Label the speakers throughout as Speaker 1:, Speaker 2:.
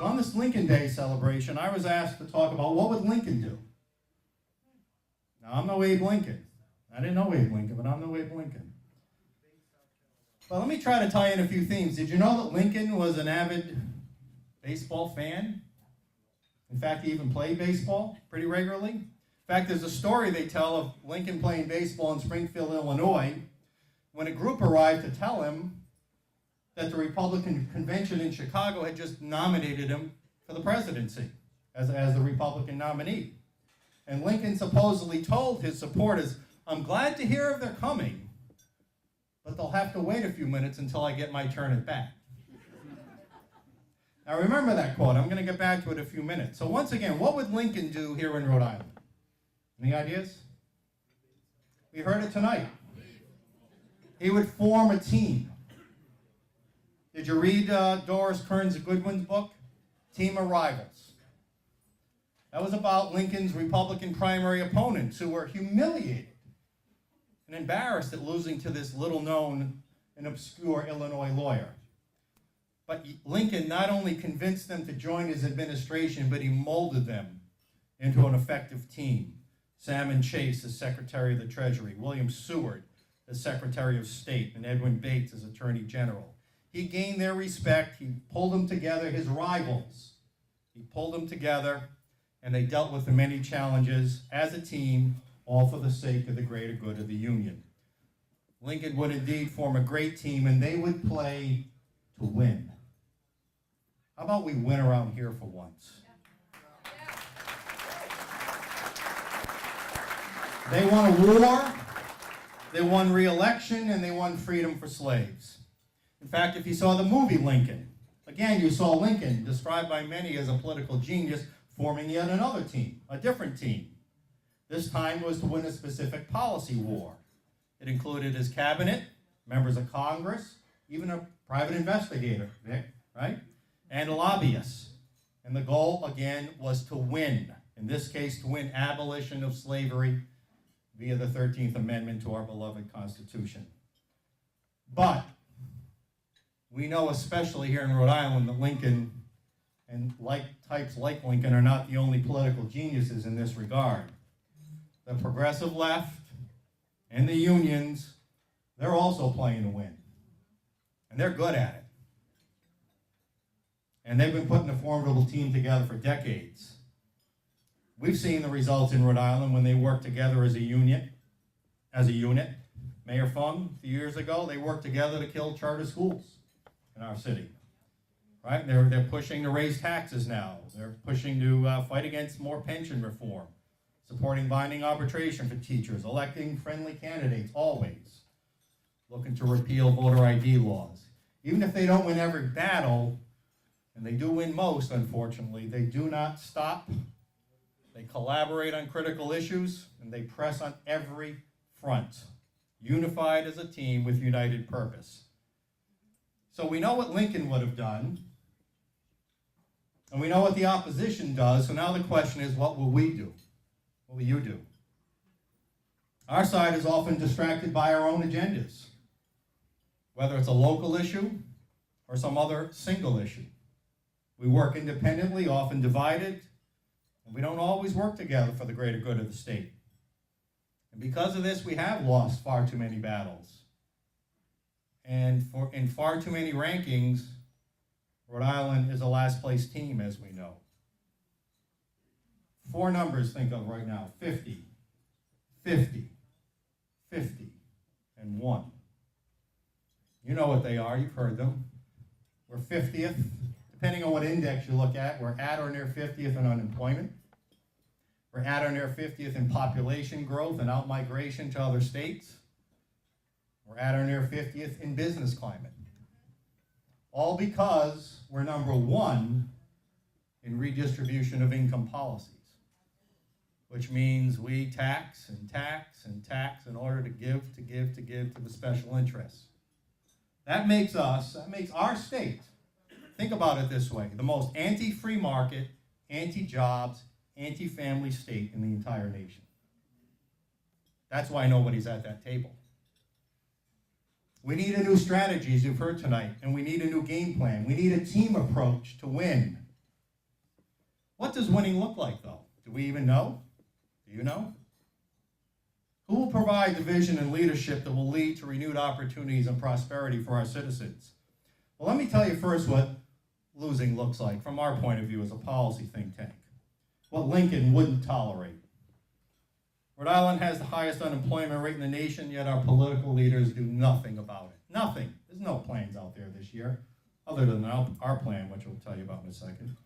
Speaker 1: So on this Lincoln Day celebration, I was asked to talk about what would Lincoln do. Now, I'm no Abe Lincoln. I didn't know Abe Lincoln, but I'm no Abe Lincoln. But let me try to tie in a few themes. Did you know that Lincoln was an avid baseball fan? In fact, he even played baseball pretty regularly. In fact, there's a story they tell of Lincoln playing baseball in Springfield, Illinois, when a group arrived to tell him that the Republican convention in Chicago had just nominated him for the presidency as the Republican nominee. And Lincoln supposedly told his supporters, "I'm glad to hear of their coming, but they'll have to wait a few minutes until I get my turn at bat." Now remember that quote. I'm going to get back to it in a few minutes. So once again, what would Lincoln do here in Rhode Island? Any ideas? We heard it tonight. He would form a team. Did you read Doris Kearns Goodwin's book, Team of Rivals? That was about Lincoln's Republican primary opponents who were humiliated and embarrassed at losing to this little-known and obscure Illinois lawyer. But Lincoln not only convinced them to join his administration, but he molded them into an effective team. Salmon Chase as Secretary of the Treasury, William Seward as Secretary of State, and Edwin Bates as Attorney General. He gained their respect. He pulled them together, his rivals. He pulled them together, and they dealt with the many challenges as a team, all for the sake of the greater good of the Union. Lincoln would indeed form a great team, and they would play to win. How about we win around here for once? They won a war, they won re-election, and they won freedom for slaves. In fact, if you saw the movie Lincoln, again, you saw Lincoln, described by many as a political genius, forming yet another team, a different team. This time was to win a specific policy war. It included his cabinet, members of Congress, even a private investigator, right? And a lobbyist. And the goal, again, was to win. In this case, to win abolition of slavery via the 13th Amendment to our beloved Constitution. But we know, especially here in Rhode Island, that Lincoln and types like Lincoln are not the only political geniuses in this regard. The progressive left and the unions, they're also playing to win. And they're good at it. And they've been putting a formidable team together for decades. We've seen the results in Rhode Island when they work together as a unit. Mayor Fung, a few years ago, they worked together to kill charter schools in our city. Right? They're pushing to raise taxes now. They're pushing to fight against more pension reform, supporting binding arbitration for teachers, electing friendly candidates always, looking to repeal voter ID laws. Even if they don't win every battle, and they do win most, unfortunately, they do not stop. They collaborate on critical issues, and they press on every front, unified as a team with united purpose. So we know what Lincoln would have done, and we know what the opposition does, so now the question is, what will we do? What will you do? Our side is often distracted by our own agendas, whether it's a local issue or some other single issue. We work independently, often divided, and we don't always work together for the greater good of the state. And because of this, we have lost far too many battles. And in far too many rankings, Rhode Island is a last place team, as we know. 4 numbers think of right now: 50, 50, 50, and 1. You know what they are, you've heard them. We're 50th. Depending on what index you look at, we're at or near 50th in unemployment. We're at or near 50th in population growth and out-migration to other states. We're at or near 50th in business climate. All because we're number 1 in redistribution of income policies, which means we tax and tax and tax in order to give to the special interests. That makes our state, think about it this way, the most anti-free market, anti-jobs, anti-family state in the entire nation. That's why nobody's at that table. We need a new strategy, as you've heard tonight, and we need a new game plan. We need a team approach to win. What does winning look like, though? Do we even know? Do you know? Who will provide the vision and leadership that will lead to renewed opportunities and prosperity for our citizens? Well, let me tell you first what losing looks like from our point of view as a policy think tank. What Lincoln wouldn't tolerate. Rhode Island has the highest unemployment rate in the nation, yet our political leaders do nothing about it. Nothing. There's no plans out there this year, other than our plan, which we'll tell you about in a second.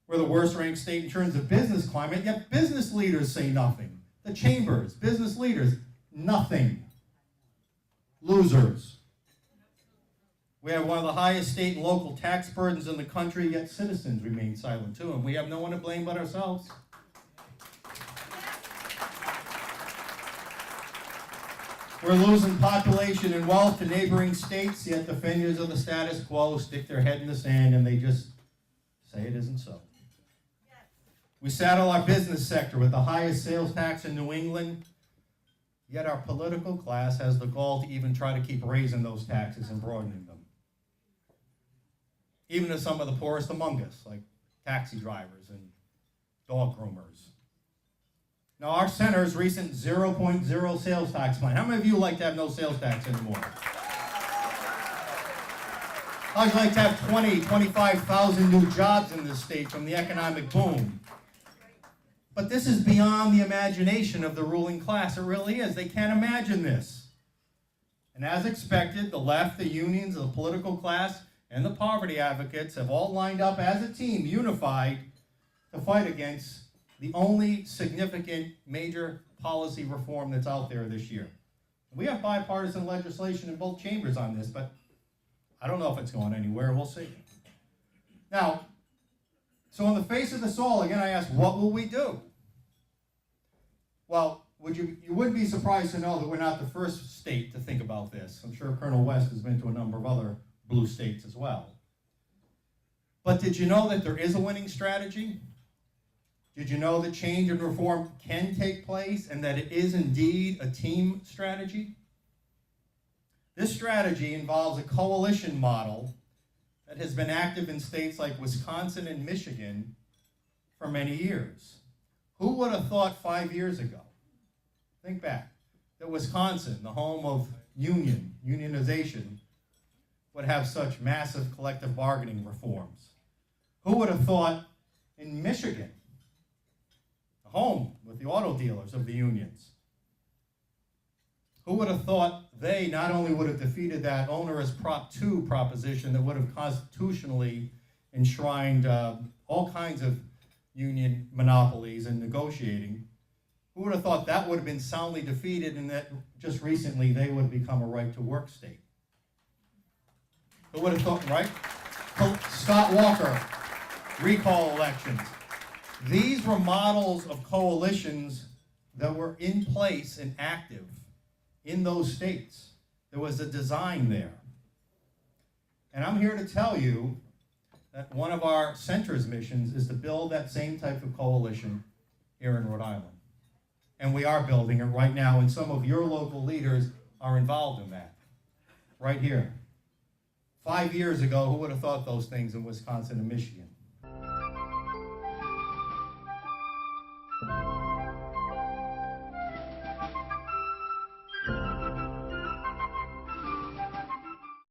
Speaker 1: We're the worst ranked state in terms of business climate, yet business leaders say nothing. The chambers, business leaders, nothing. Losers. We have one of the highest state and local tax burdens in the country, yet citizens remain silent too, and we have no one to blame but ourselves. We're losing population and wealth to neighboring states, yet defenders of the status quo stick their head in the sand and they just say it isn't so. We saddle our business sector with the highest sales tax in New England, yet our political class has the gall to even try to keep raising those taxes and broadening them. Even to some of the poorest among us, like taxi drivers and dog groomers. Now, our center's recent 0.0 sales tax plan. How many of you like to have no sales tax anymore? How would you like to have 25,000 new jobs in this state from the economic boom? But this is beyond the imagination of the ruling class. It really is. They can't imagine this. And as expected, the left, the unions, the political class, and the poverty advocates have all lined up as a team, unified, to fight against the only significant major policy reform that's out there this year. We have bipartisan legislation in both chambers on this, but I don't know if it's going anywhere. We'll see. Now, so in the face of this all, again, I ask, what will we do? Well, you wouldn't be surprised to know that we're not the first state to think about this. I'm sure Colonel West has been to a number of other blue states as well. But did you know that there is a winning strategy? Did you know that change and reform can take place and that it is indeed a team strategy? This strategy involves a coalition model that has been active in states like Wisconsin and Michigan for many years. Who would have thought 5 years ago, think back, that Wisconsin, the home of unionization, would have such massive collective bargaining reforms? Who would have thought in Michigan, the home with the auto dealers of the unions, who would have thought they not only would have defeated that onerous Prop 2 proposition that would have constitutionally enshrined all kinds of union monopolies and negotiating, who would have thought that would have been soundly defeated and that just recently they would have become a right-to-work state? Who would have thought, right? Scott Walker, recall elections. These were models of coalitions that were in place and active in those states. There was a design there. And I'm here to tell you that one of our center's missions is to build that same type of coalition here in Rhode Island. And we are building it right now, and some of your local leaders are involved in that, right here. 5 years ago, who would have thought those things in Wisconsin and Michigan?